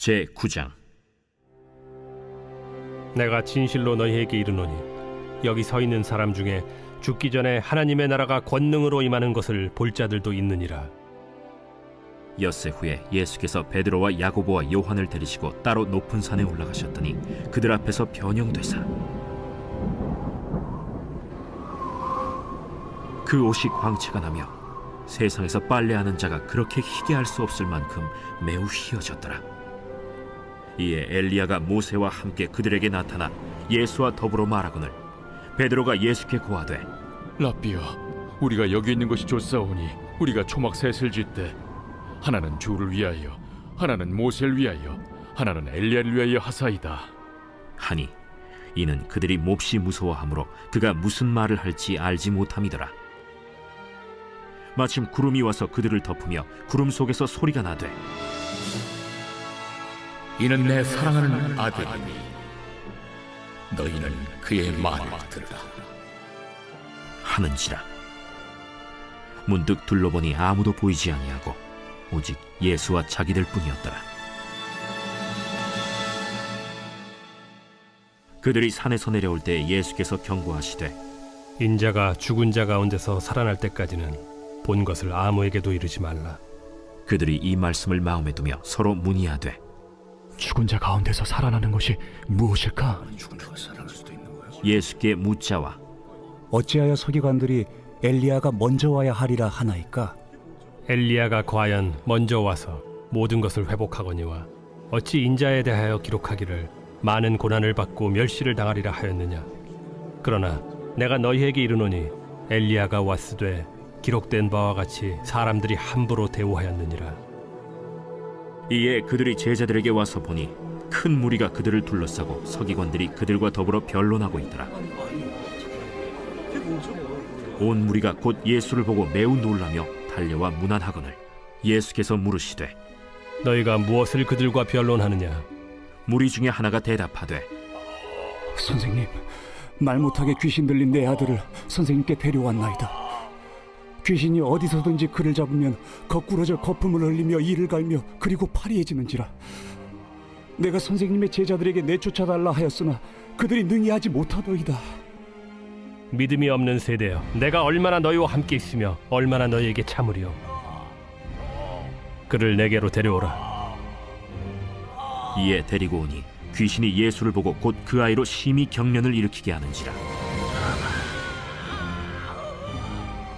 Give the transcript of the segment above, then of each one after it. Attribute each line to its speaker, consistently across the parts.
Speaker 1: 제9장.
Speaker 2: 내가 진실로 너희에게 이르노니 여기 서 있는 사람 중에 죽기 전에 하나님의 나라가 권능으로 임하는 것을 볼 자들도 있느니라.
Speaker 1: 엿새 후에 예수께서 베드로와 야고보와 요한을 데리시고 따로 높은 산에 올라가셨더니 그들 앞에서 변형되사 그 옷이 광채가 나며 세상에서 빨래하는 자가 그렇게 희게 할 수 없을 만큼 매우 희어졌더라. 이에 엘리야가 모세와 함께 그들에게 나타나 예수와 더불어 말하거늘 베드로가 예수께 고하되,
Speaker 3: 랍비여, 우리가 여기 있는 것이 좋사오니 우리가 초막 셋을 짓되 하나는 주를 위하여, 하나는 모세를 위하여, 하나는 엘리야를 위하여 하사이다
Speaker 1: 하니 이는 그들이 몹시 무서워하므로 그가 무슨 말을 할지 알지 못함이더라. 마침 구름이 와서 그들을 덮으며 구름 속에서 소리가 나되,
Speaker 4: 이는 내 사랑하는 아들이니 너희는 그의 말을 들으라
Speaker 1: 하는지라. 문득 둘러보니 아무도 보이지 아니하고 오직 예수와 자기들 뿐이었더라. 그들이 산에서 내려올 때 예수께서 경고하시되,
Speaker 2: 인자가 죽은 자 가운데서 살아날 때까지는 본 것을 아무에게도 이르지 말라.
Speaker 1: 그들이 이 말씀을 마음에 두며 서로 문의하되,
Speaker 3: 죽은 자 가운데서 살아나는 것이 무엇일까?
Speaker 1: 예수께 묻자와
Speaker 5: 어찌하여 서기관들이 엘리야가 먼저 와야 하리라 하나이까?
Speaker 2: 엘리야가 과연 먼저 와서 모든 것을 회복하거니와 어찌 인자에 대하여 기록하기를 많은 고난을 받고 멸시를 당하리라 하였느냐. 그러나 내가 너희에게 이르노니 엘리야가 왔으되 기록된 바와 같이 사람들이 함부로 대우하였느니라.
Speaker 1: 이에 그들이 제자들에게 와서 보니 큰 무리가 그들을 둘러싸고 서기관들이 그들과 더불어 변론하고 있더라. 온 무리가 곧 예수를 보고 매우 놀라며 달려와 문안하거늘 예수께서 물으시되,
Speaker 2: 너희가 무엇을 그들과 변론하느냐?
Speaker 1: 무리 중에 하나가 대답하되,
Speaker 5: 선생님, 말 못하게 귀신 들린 내 아들을 선생님께 데려왔나이다. 귀신이 어디서든지 그를 잡으면 거꾸러져 거품을 흘리며 이를 갈며 그리고 파리해지는지라. 내가 선생님의 제자들에게 내쫓아달라 하였으나 그들이 능히 하지 못하더이다.
Speaker 2: 믿음이 없는 세대여, 내가 얼마나 너희와 함께 있으며 얼마나 너희에게 참으리요. 그를 내게로 데려오라.
Speaker 1: 이에 데리고 오니 귀신이 예수를 보고 곧 그 아이로 심히 경련을 일으키게 하는지라.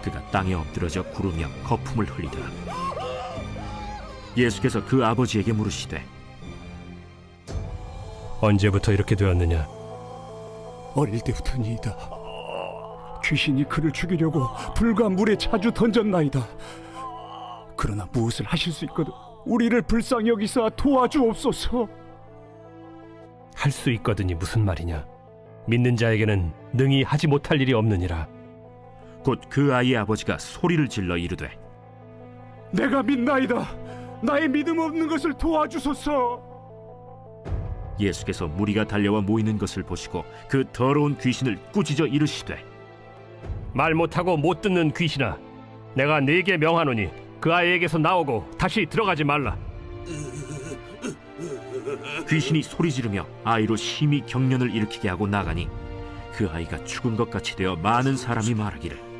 Speaker 1: 그가 땅에 엎드러져 구르며 거품을 흘리더라. 예수께서 그 아버지에게 물으시되,
Speaker 2: 언제부터 이렇게 되었느냐?
Speaker 5: 어릴 때부터니이다. 귀신이 그를 죽이려고 불과 물에 자주 던졌나이다. 그러나 무엇을 하실 수 있거든 우리를 불쌍히 여기사 도와주옵소서.
Speaker 2: 할 수 있거든이 무슨 말이냐? 믿는 자에게는 능히 하지 못할 일이 없느니라.
Speaker 1: 곧 그 아이의 아버지가 소리를 질러 이르되,
Speaker 5: 내가 믿나이다. 나의 믿음 없는 것을 도와주소서.
Speaker 1: 예수께서 무리가 달려와 모이는 것을 보시고 그 더러운 귀신을 꾸짖어 이르시되,
Speaker 2: 말 못하고 못 듣는 귀신아, 내가 네게 명하노니 그 아이에게서 나오고 다시 들어가지 말라.
Speaker 1: 귀신이 소리 지르며 아이로 심히 경련을 일으키게 하고 나가니 그 아이가 죽은 것 같이 되어 많은 사람이 말하기를,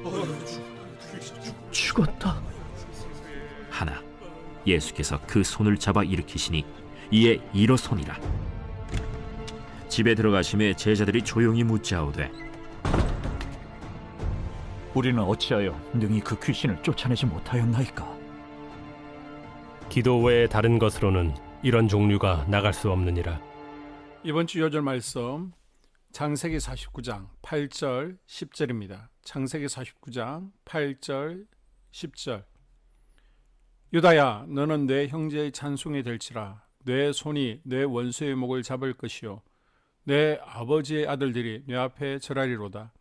Speaker 5: 죽었다
Speaker 1: 하나 예수께서 그 손을 잡아 일으키시니 이에 일어서니라. 집에 들어가심에 제자들이 조용히 묻자오되,
Speaker 6: 우리는 어찌하여 능히 그 귀신을 쫓아내지 못하였나이까?
Speaker 2: 기도 외에 다른 것으로는 이런 종류가 나갈 수 없느니라.
Speaker 7: 이번 주 요절 말씀 창세기 49장 8절 10절입니다. 창세기 49장 8절 10절. 유다야, 너는 내 형제의 찬송이 될지라. 내 손이 내 원수의 목을 잡을 것이요 내 아버지의 아들들이 내 앞에 절하리로다.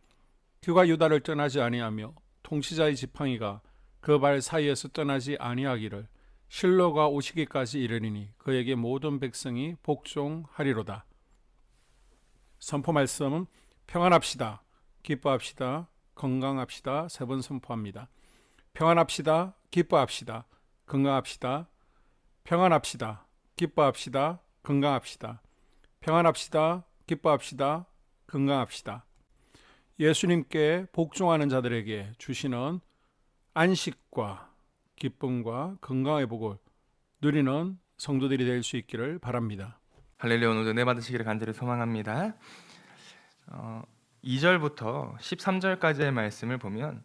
Speaker 7: 그가 유다를 떠나지 아니하며 통치자의 지팡이가 그 발 사이에서 떠나지 아니하기를 실로가 오시기까지 이르리니 그에게 모든 백성이 복종하리로다. 선포 말씀은 평안합시다, 기뻐합시다, 건강합시다. 세 번 선포합니다. 평안합시다, 기뻐합시다, 건강합시다, 평안합시다, 기뻐합시다. 건강합시다. 평안합시다. 기뻐합시다. 건강합시다. 예수님께 복종하는 자들에게 주시는 안식과 기쁨과 건강의 복을 누리는 성도들이 될 수 있기를 바랍니다.
Speaker 8: 할렐루야. 오늘도 은혜 받으시기를 간절히 소망합니다. 2절부터 13절까지의 말씀을 보면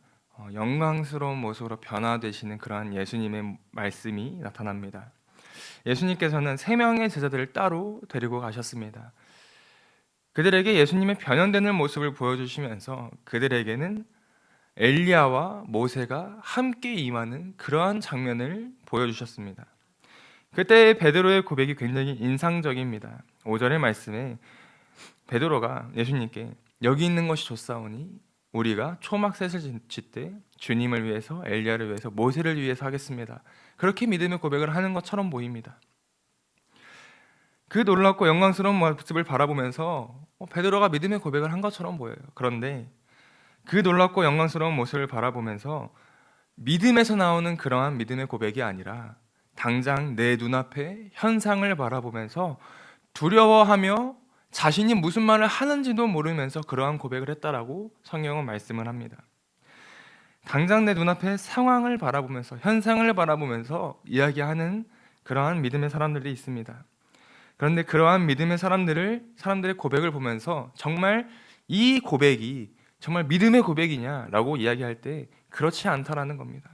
Speaker 8: 영광스러운 모습으로 변화되시는 그러한 예수님의 말씀이 나타납니다. 예수님께서는 3명의 제자들을 따로 데리고 가셨습니다. 그들에게 예수님의 변형되는 모습을 보여주시면서 그들에게는 엘리야와 모세가 함께 임하는 그러한 장면을 보여주셨습니다. 그때 베드로의 고백이 굉장히 인상적입니다. 5절의 말씀에 베드로가 예수님께 여기 있는 것이 좋사오니 우리가 초막셋을 짓되 주님을 위해서, 엘리야를 위해서, 모세를 위해서 하겠습니다. 그렇게 믿음의 고백을 하는 것처럼 보입니다. 그 놀랍고 영광스러운 모습을 바라보면서 베드로가 믿음의 고백을 한 것처럼 보여요. 그런데 그 놀랍고 영광스러운 모습을 바라보면서 믿음에서 나오는 그러한 믿음의 고백이 아니라 당장 내 눈앞에 현상을 바라보면서 두려워하며 자신이 무슨 말을 하는지도 모르면서 그러한 고백을 했다라고 성경은 말씀을 합니다. 당장 내 눈앞에 상황을 바라보면서, 현상을 바라보면서 이야기하는 그러한 믿음의 사람들이 있습니다. 그런데 그러한 믿음의 사람들의 고백을 보면서 정말 이 고백이 정말 믿음의 고백이냐라고 이야기할 때 그렇지 않다라는 겁니다.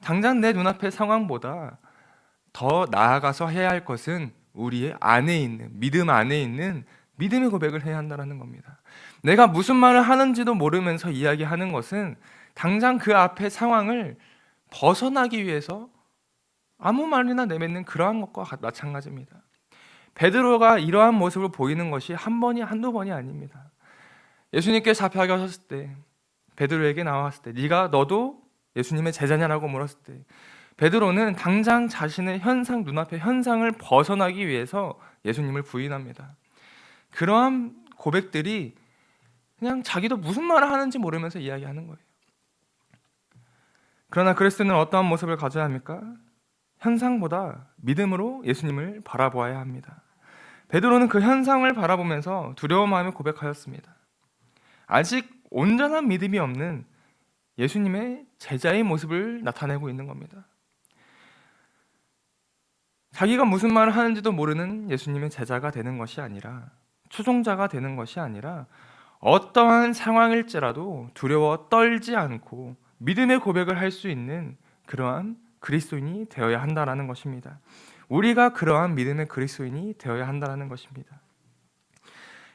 Speaker 8: 당장 내 눈앞의 상황보다 더 나아가서 해야 할 것은 우리의 안에 있는, 믿음 안에 있는 믿음의 고백을 해야 한다는 겁니다. 내가 무슨 말을 하는지도 모르면서 이야기하는 것은 당장 그 앞의 상황을 벗어나기 위해서 아무 말이나 내뱉는 그러한 것과 마찬가지입니다. 베드로가 이러한 모습을 보이는 것이 한 번이 한두 번이 아닙니다. 예수님께 잡혀가게 하셨을 때, 베드로에게 나왔을 때 너도 예수님의 제자냐라고 물었을 때 베드로는 당장 자신의 눈앞의 현상을 벗어나기 위해서 예수님을 부인합니다. 그러한 고백들이 그냥 자기도 무슨 말을 하는지 모르면서 이야기하는 거예요. 그러나 그리스도는 어떠한 모습을 가져야 합니까? 현상보다 믿음으로 예수님을 바라보아야 합니다. 베드로는 그 현상을 바라보면서 두려워하며 고백하였습니다. 아직 온전한 믿음이 없는 예수님의 제자의 모습을 나타내고 있는 겁니다. 자기가 무슨 말을 하는지도 모르는 예수님의 제자가 되는 것이 아니라, 추종자가 되는 것이 아니라 어떠한 상황일지라도 두려워 떨지 않고 믿음의 고백을 할 수 있는 그러한 그리스도인이 되어야 한다는 것입니다. 우리가 그러한 믿음의 그리스도인이 되어야 한다는 것입니다.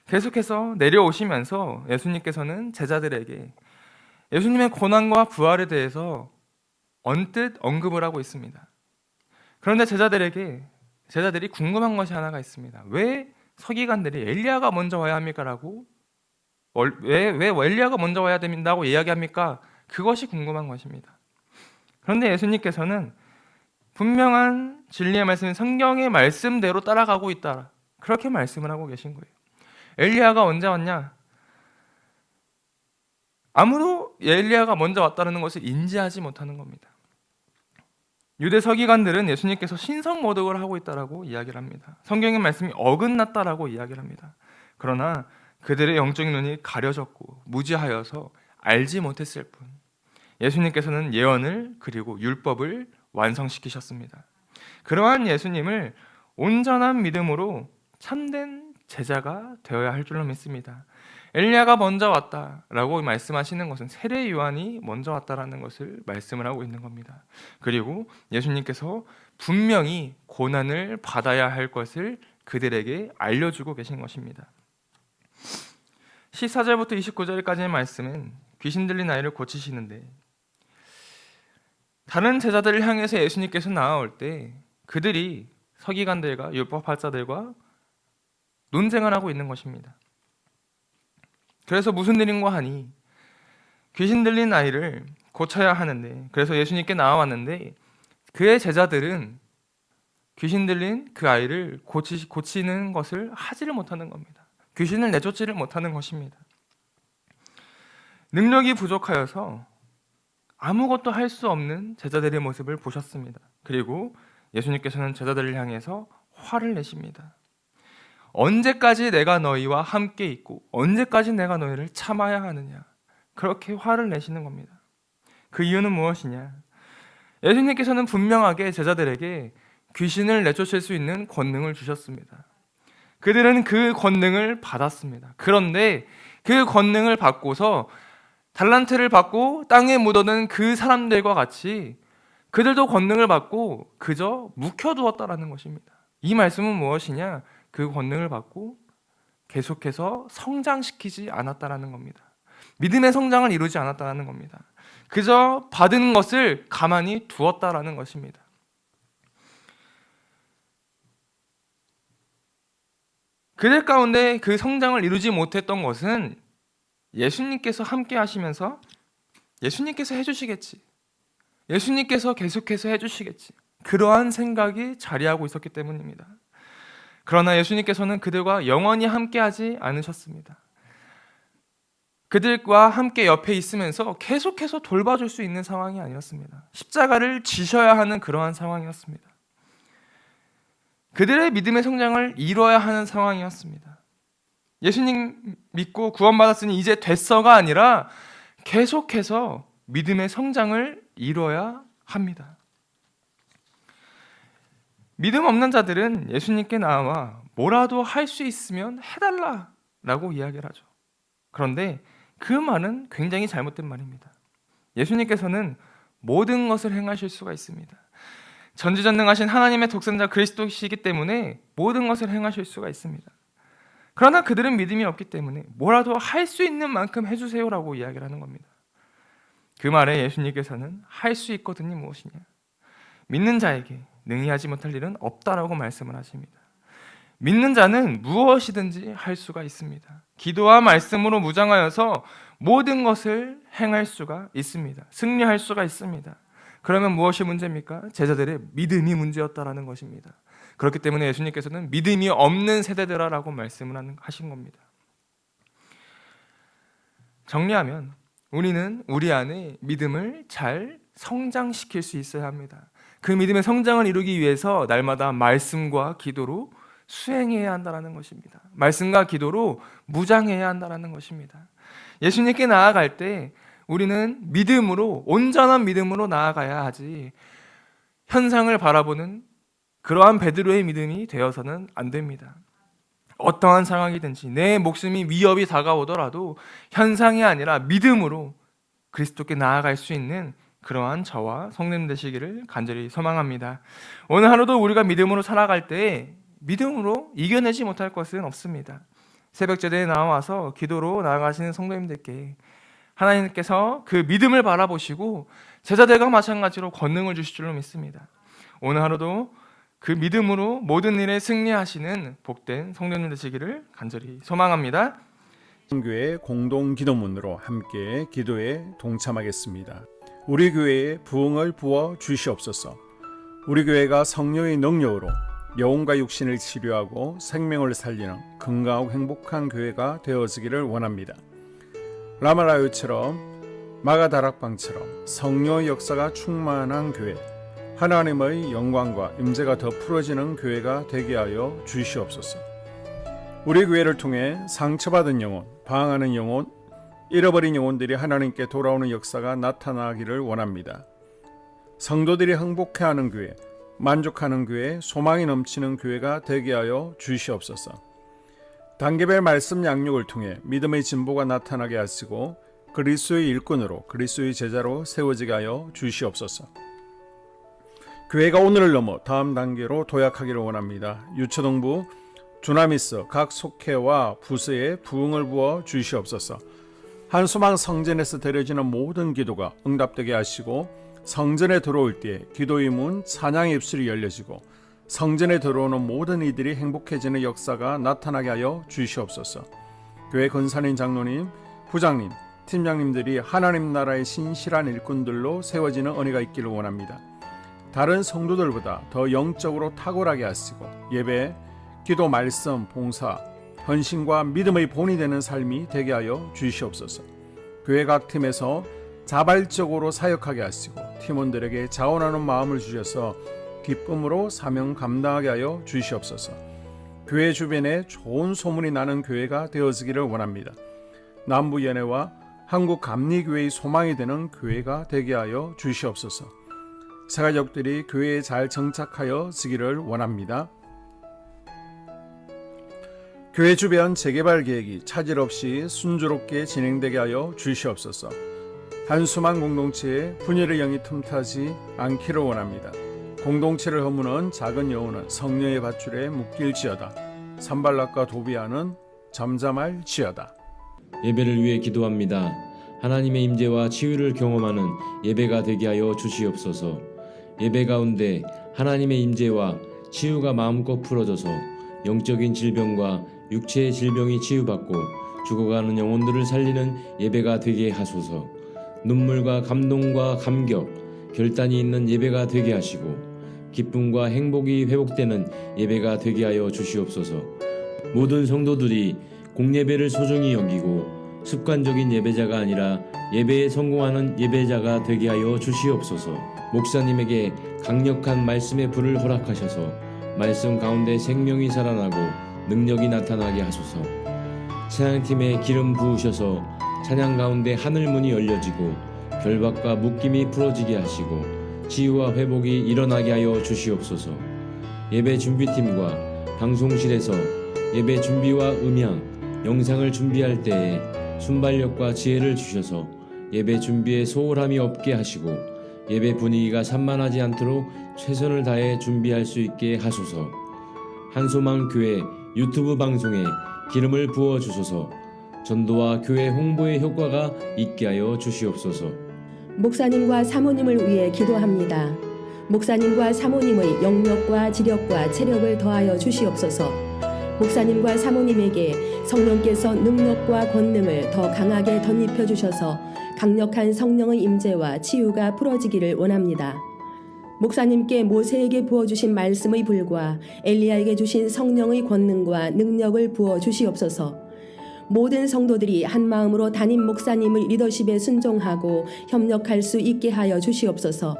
Speaker 8: 계속해서 내려오시면서 예수님께서는 제자들에게 예수님의 고난과 부활에 대해서 언뜻 언급을 하고 있습니다. 그런데 제자들이 궁금한 것이 하나가 있습니다. 왜 서기관들이 엘리야가 먼저 와야 합니까? 왜 엘리야가 먼저 와야 된다고 이야기합니까? 그것이 궁금한 것입니다. 그런데 예수님께서는 분명한 진리의 말씀, 성경의 말씀대로 따라가고 있다, 그렇게 말씀을 하고 계신 거예요. 엘리야가 언제 왔냐? 아무도 엘리야가 먼저 왔다는 것을 인지하지 못하는 겁니다. 유대 서기관들은 예수님께서 신성 모독을 하고 있다라고 이야기를 합니다. 성경의 말씀이 어긋났다라고 이야기를 합니다. 그러나 그들의 영적인 눈이 가려졌고 무지하여서 알지 못했을 뿐, 예수님께서는 예언을 그리고 율법을 완성시키셨습니다. 그러한 예수님을 온전한 믿음으로 참된 제자가 되어야 할 줄로 믿습니다. 엘리야가 먼저 왔다라고 말씀하시는 것은 세례 요한이 먼저 왔다라는 것을 말씀을 하고 있는 겁니다. 그리고 예수님께서 분명히 고난을 받아야 할 것을 그들에게 알려주고 계신 것입니다. 14절부터 29절까지의 말씀은 귀신 들린 아이를 고치시는데, 다른 제자들을 향해서 예수님께서 나아올 때 그들이 서기관들과 율법학자들과 논쟁을 하고 있는 것입니다. 그래서 무슨 일인가 하니 귀신 들린 아이를 고쳐야 하는데, 그래서 예수님께 나와왔는데 그의 제자들은 귀신 들린 그 아이를 고치는 것을 하지를 못하는 겁니다. 귀신을 내쫓지를 못하는 것입니다. 능력이 부족하여서 아무것도 할 수 없는 제자들의 모습을 보셨습니다. 그리고 예수님께서는 제자들을 향해서 화를 내십니다. 언제까지 내가 너희와 함께 있고 언제까지 내가 너희를 참아야 하느냐, 그렇게 화를 내시는 겁니다. 그 이유는 무엇이냐? 예수님께서는 분명하게 제자들에게 귀신을 내쫓을 수 있는 권능을 주셨습니다. 그들은 그 권능을 받았습니다. 그런데 그 권능을 받고서 달란트를 받고 땅에 묻어둔 그 사람들과 같이 그들도 권능을 받고 그저 묵혀두었다라는 것입니다. 이 말씀은 무엇이냐? 그 권능을 받고 계속해서 성장시키지 않았다라는 겁니다. 믿음의 성장을 이루지 않았다라는 겁니다. 그저 받은 것을 가만히 두었다라는 것입니다. 그들 가운데 그 성장을 이루지 못했던 것은 예수님께서 함께 하시면서 예수님께서 해주시겠지, 예수님께서 계속해서 해주시겠지, 그러한 생각이 자리하고 있었기 때문입니다. 그러나 예수님께서는 그들과 영원히 함께하지 않으셨습니다. 그들과 함께 옆에 있으면서 계속해서 돌봐줄 수 있는 상황이 아니었습니다. 십자가를 지셔야 하는 그러한 상황이었습니다. 그들의 믿음의 성장을 이뤄야 하는 상황이었습니다. 예수님 믿고 구원받았으니 이제 됐어가 아니라 계속해서 믿음의 성장을 이뤄야 합니다. 믿음 없는 자들은 예수님께 나와 뭐라도 할 수 있으면 해달라라고 이야기를 하죠. 그런데 그 말은 굉장히 잘못된 말입니다. 예수님께서는 모든 것을 행하실 수가 있습니다. 전지전능하신 하나님의 독생자 그리스도시기 때문에 모든 것을 행하실 수가 있습니다. 그러나 그들은 믿음이 없기 때문에 뭐라도 할 수 있는 만큼 해주세요라고 이야기를 하는 겁니다. 그 말에 예수님께서는 할 수 있거든이 무엇이냐? 믿는 자에게 능히 하지 못할 일은 없다라고 말씀을 하십니다. 믿는 자는 무엇이든지 할 수가 있습니다. 기도와 말씀으로 무장하여서 모든 것을 행할 수가 있습니다. 승리할 수가 있습니다. 그러면 무엇이 문제입니까? 제자들의 믿음이 문제였다라는 것입니다. 그렇기 때문에 예수님께서는 믿음이 없는 세대들아라고 말씀을 하신 겁니다. 정리하면 우리는 우리 안에 믿음을 잘 성장시킬 수 있어야 합니다. 그 믿음의 성장을 이루기 위해서 날마다 말씀과 기도로 수행해야 한다는 것입니다. 말씀과 기도로 무장해야 한다는 것입니다. 예수님께 나아갈 때 우리는 믿음으로, 온전한 믿음으로 나아가야 하지 현상을 바라보는 그러한 베드로의 믿음이 되어서는 안 됩니다. 어떠한 상황이든지 내 목숨이 위협이 다가오더라도 현상이 아니라 믿음으로 그리스도께 나아갈 수 있는 그러한 저와 성님 되시기를 간절히 소망합니다. 오늘 하루도 우리가 믿음으로 살아갈 때 믿음으로 이겨내지 못할 것은 없습니다. 새벽 제대에 나와서 기도로 나아가시는 성도님들께 하나님께서 그 믿음을 바라보시고 제자들과 마찬가지로 권능을 주실 줄로 믿습니다. 오늘 하루도 그 믿음으로 모든 일에 승리하시는 복된 성도님 되시기를 간절히 소망합니다.
Speaker 9: 교회 공동 기도문으로 함께 기도에 동참하겠습니다. 우리 교회에 부흥을 부어 주시옵소서. 우리 교회가 성령의 능력으로 영혼과 육신을 치료하고 생명을 살리는 건강하고 행복한 교회가 되어지기를 원합니다. 라마라요처럼 마가다락방처럼 성령의 역사가 충만한 교회, 하나님의 영광과 임재가 더 풀어지는 교회가 되게 하여 주시옵소서. 우리 교회를 통해 상처받은 영혼, 방황하는 영혼, 잃어버린 영혼들이 하나님께 돌아오는 역사가 나타나기를 원합니다. 성도들이 행복해하는 교회, 만족하는 교회, 소망이 넘치는 교회가 되게 하여 주시옵소서. 단계별 말씀 양육을 통해 믿음의 진보가 나타나게 하시고 그리스도의 일꾼으로 그리스도의 제자로 세워지게 하여 주시옵소서. 교회가 오늘을 넘어 다음 단계로 도약하기를 원합니다. 유초동부 주나미스 각 속회와 부서에 부흥을 부어 주시옵소서. 한수망 성전에서 드려지는 모든 기도가 응답되게 하시고 성전에 들어올 때 기도의 문, 찬양의 입술이 열려지고 성전에 들어오는 모든 이들이 행복해지는 역사가 나타나게 하여 주시옵소서. 교회 권사님, 장로님, 부장님, 팀장님들이 하나님 나라의 신실한 일꾼들로 세워지는 은혜가 있기를 원합니다. 다른 성도들보다 더 영적으로 탁월하게 하시고 예배, 기도, 말씀, 봉사, 헌신과 믿음의 본이 되는 삶이 되게 하여 주시옵소서. 교회 각 팀에서 자발적으로 사역하게 하시고 팀원들에게 자원하는 마음을 주셔서 기쁨으로 사명 감당하게 하여 주시옵소서. 교회 주변에 좋은 소문이 나는 교회가 되어지기를 원합니다. 남부연회와 한국감리교회의 소망이 되는 교회가 되게 하여 주시옵소서. 새가족들이 교회에 잘 정착하여 지기를 원합니다. 교회 주변 재개발 계획이 차질 없이 순조롭게 진행되게 하여 주시옵소서. 한수만 공동체에 분열의 영이 틈타지 않기를 원합니다. 공동체를 허무는 작은 여우는 성령의 밧줄에 묶일지어다. 산발락과 도비아는 잠잠할지어다.
Speaker 10: 예배를 위해 기도합니다. 하나님의 임재와 치유를 경험하는 예배가 되게 하여 주시옵소서. 예배 가운데 하나님의 임재와 치유가 마음껏 풀어져서 영적인 질병과 육체의 질병이 치유받고 죽어가는 영혼들을 살리는 예배가 되게 하소서. 눈물과 감동과 감격, 결단이 있는 예배가 되게 하시고 기쁨과 행복이 회복되는 예배가 되게 하여 주시옵소서. 모든 성도들이 공예배를 소중히 여기고 습관적인 예배자가 아니라 예배에 성공하는 예배자가 되게 하여 주시옵소서. 목사님에게 강력한 말씀의 불을 허락하셔서 말씀 가운데 생명이 살아나고 능력이 나타나게 하소서. 찬양팀에 기름 부으셔서 찬양 가운데 하늘문이 열려지고 결박과 묶임이 풀어지게 하시고 치유와 회복이 일어나게 하여 주시옵소서. 예배 준비팀과 방송실에서 예배 준비와 음향, 영상을 준비할 때에 순발력과 지혜를 주셔서 예배 준비에 소홀함이 없게 하시고 예배 분위기가 산만하지 않도록 최선을 다해 준비할 수 있게 하소서. 한소망 교회 유튜브 방송에 기름을 부어 주소서. 전도와 교회 홍보의 효과가 있게 하여 주시옵소서.
Speaker 11: 목사님과 사모님을 위해 기도합니다. 목사님과 사모님의 영력과 지력과 체력을 더하여 주시옵소서. 목사님과 사모님에게 성령께서 능력과 권능을 더 강하게 덧입혀 주셔서 강력한 성령의 임재와 치유가 풀어지기를 원합니다. 목사님께 모세에게 부어주신 말씀의 불과 엘리야에게 주신 성령의 권능과 능력을 부어 주시옵소서. 모든 성도들이 한 마음으로 담임 목사님의 리더십에 순종하고 협력할 수 있게 하여 주시옵소서.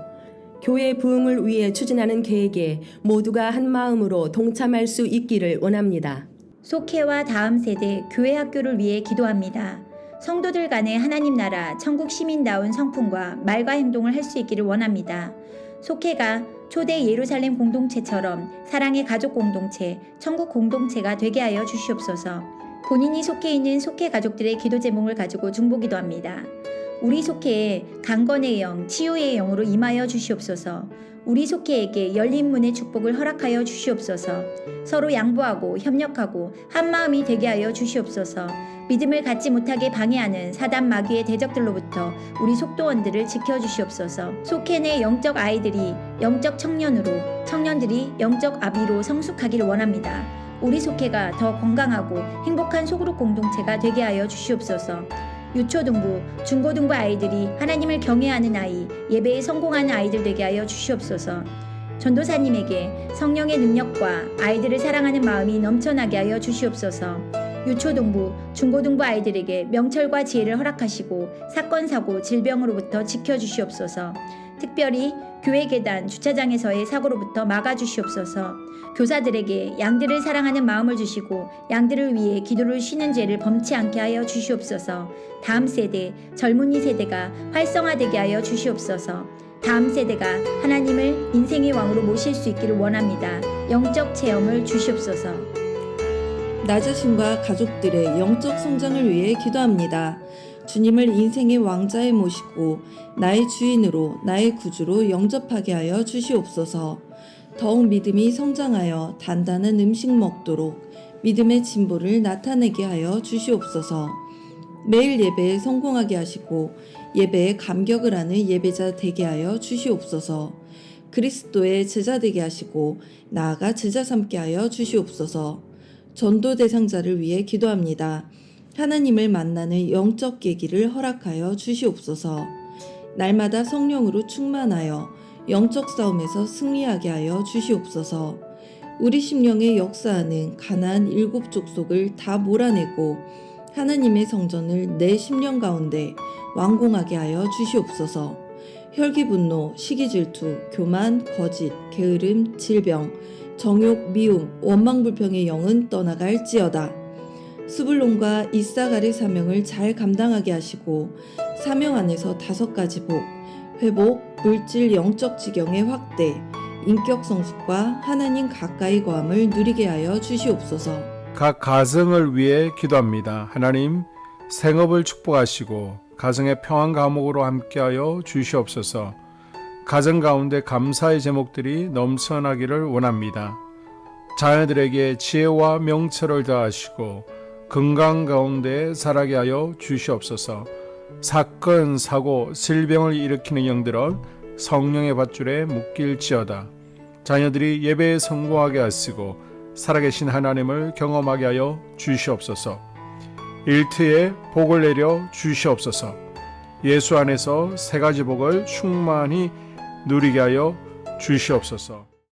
Speaker 11: 교회 부흥을 위해 추진하는 계획에 모두가 한 마음으로 동참할 수 있기를 원합니다.
Speaker 12: 속회와 다음 세대 교회 학교를 위해 기도합니다. 성도들 간의 하나님 나라 천국 시민다운 성품과 말과 행동을 할 수 있기를 원합니다. 속회가 초대 예루살렘 공동체처럼 사랑의 가족 공동체, 천국 공동체가 되게 하여 주시옵소서. 본인이 속해 있는 속회 가족들의 기도 제목을 가지고 중보기도합니다. 우리 속회에 강건의 영, 치유의 영으로 임하여 주시옵소서. 우리 속회에게 열린 문의 축복을 허락하여 주시옵소서. 서로 양보하고 협력하고 한 마음이 되게 하여 주시옵소서. 믿음을 갖지 못하게 방해하는 사단 마귀의 대적들로부터 우리 속도원들을 지켜주시옵소서. 속회 내 영적 아이들이 영적 청년으로, 청년들이 영적 아비로 성숙하기를 원합니다. 우리 속회가 더 건강하고 행복한 소그룹 공동체가 되게 하여 주시옵소서. 유초등부, 중고등부 아이들이 하나님을 경외하는 아이, 예배에 성공하는 아이들 되게 하여 주시옵소서. 전도사님에게 성령의 능력과 아이들을 사랑하는 마음이 넘쳐나게 하여 주시옵소서. 유초등부, 중고등부 아이들에게 명철과 지혜를 허락하시고 사건, 사고, 질병으로부터 지켜주시옵소서. 특별히 교회 계단, 주차장에서의 사고로부터 막아주시옵소서. 교사들에게 양들을 사랑하는 마음을 주시고 양들을 위해 기도를 쉬는 죄를 범치 않게 하여 주시옵소서. 다음 세대, 젊은이 세대가 활성화되게 하여 주시옵소서. 다음 세대가 하나님을 인생의 왕으로 모실 수 있기를 원합니다. 영적 체험을 주시옵소서.
Speaker 13: 나 자신과 가족들의 영적 성장을 위해 기도합니다. 주님을 인생의 왕자에 모시고 나의 주인으로 나의 구주로 영접하게 하여 주시옵소서. 더욱 믿음이 성장하여 단단한 음식 먹도록 믿음의 진보를 나타내게 하여 주시옵소서. 매일 예배에 성공하게 하시고 예배에 감격을 하는 예배자 되게 하여 주시옵소서. 그리스도의 제자 되게 하시고 나아가 제자 삼게 하여 주시옵소서. 전도 대상자를 위해 기도합니다. 하나님을 만나는 영적 계기를 허락하여 주시옵소서. 날마다 성령으로 충만하여 영적 싸움에서 승리하게 하여 주시옵소서. 우리 심령에 역사하는 가나안 7 족속을 다 몰아내고 하나님의 성전을 내 심령 가운데 완공하게 하여 주시옵소서. 혈기분노, 시기질투, 교만, 거짓, 게으름, 질병, 정욕, 미움, 원망불평의 영은 떠나갈지어다. 스불론과 이사갈의 사명을 잘 감당하게 하시고 사명 안에서 5가지 복, 회복, 물질 영적 지경의 확대, 인격 성숙과 하나님 가까이 거함을 누리게 하여 주시옵소서.
Speaker 9: 각 가정을 위해 기도합니다. 하나님, 생업을 축복하시고 가정의 평안 감옥으로 함께하여 주시옵소서. 가정 가운데 감사의 제목들이 넘쳐나기를 원합니다. 자녀들에게 지혜와 명철을 더하시고 건강 가운데 자라게 하여 주시옵소서. 사건, 사고, 질병을 일으키는 영들은 성령의 밧줄에 묶일지어다. 자녀들이 예배에 성공하게 하시고 살아계신 하나님을 경험하게 하여 주시옵소서. 일터에 복을 내려 주시옵소서. 예수 안에서 3가지 복을 충만히 누리게 하여 주시옵소서.